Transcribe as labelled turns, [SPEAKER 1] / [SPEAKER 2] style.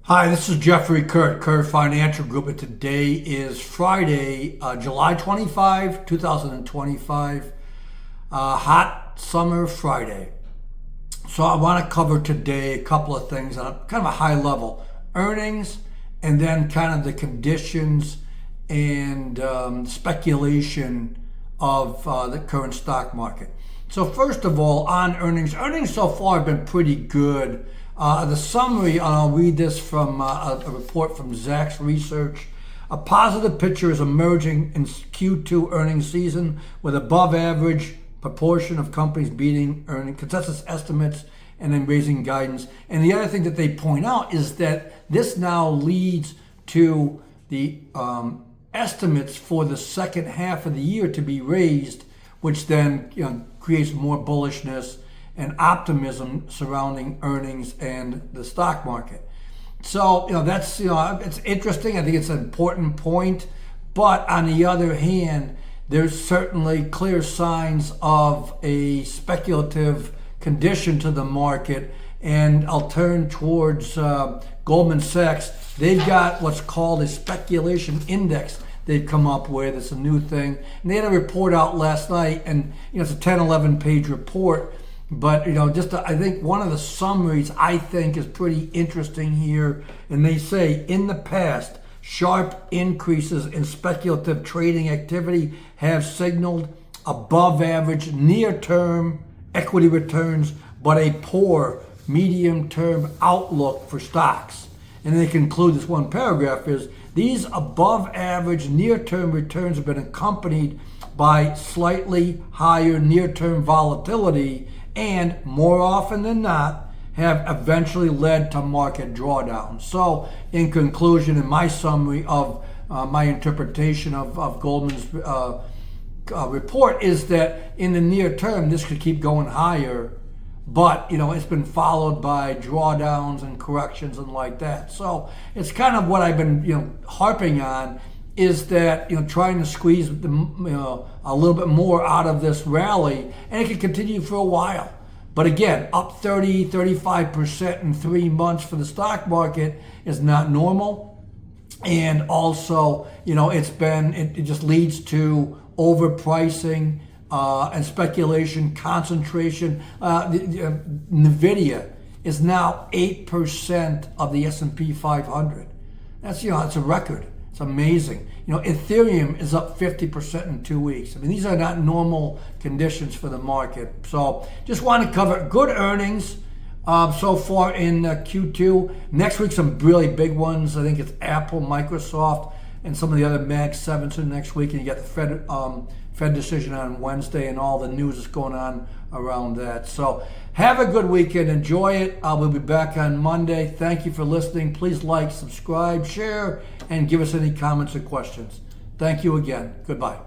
[SPEAKER 1] Hi, this is Jeffrey Kurt Financial Group, and today is Friday, July 25, 2025, hot summer Friday. So I want to cover today a couple of things on kind of a high level, earnings, and then kind of the conditions and speculation of the current stock market. So first of all, on earnings so far have been pretty good. The summary, I'll read this from a report from Zacks Research. A positive picture is emerging in Q2 earnings season with above average proportion of companies beating earning consensus estimates and then raising guidance. And the other thing that they point out is that this now leads to the estimates for the second half of the year to be raised, which then creates more bullishness and optimism surrounding earnings and the stock market. So, that's, it's interesting. I think it's an important point. But on the other hand, there's certainly clear signs of a speculative condition to the market. And I'll turn towards Goldman Sachs. They've got what's called a speculation index they've come up with. It's a new thing. And they had a report out last night, and it's a 10, 11 page report. But I think one of the summaries I think is pretty interesting here, and they say in the past, sharp increases in speculative trading activity have signaled above average near-term equity returns, but a poor medium-term outlook for stocks. And they conclude this one paragraph is, these above average near-term returns have been accompanied by slightly higher near-term volatility and more often than not have eventually led to market drawdowns. So in conclusion, in my summary of my interpretation of Goldman's report is that in the near term, this could keep going higher, but it's been followed by drawdowns and corrections and like that. So it's kind of what I've been harping on is that trying to squeeze a little bit more out of this rally, and it could continue for a while. But again, up 35% in 3 months for the stock market is not normal, and also it just leads to overpricing and speculation, concentration. Nvidia is now 8% of the S&P 500. That's that's a record. It's amazing. Ethereum is up 50% in 2 weeks. I mean, these are not normal conditions for the market. So just want to cover good earnings so far in Q2. Next week, some really big ones. I think it's Apple, Microsoft, and some of the other Mag 7s next week. And you got the Fed decision on Wednesday and all the news that's going on around that. So have a good weekend. Enjoy it. We'll be back on Monday. Thank you for listening. Please like, subscribe, share, and give us any comments or questions. Thank you again. Goodbye.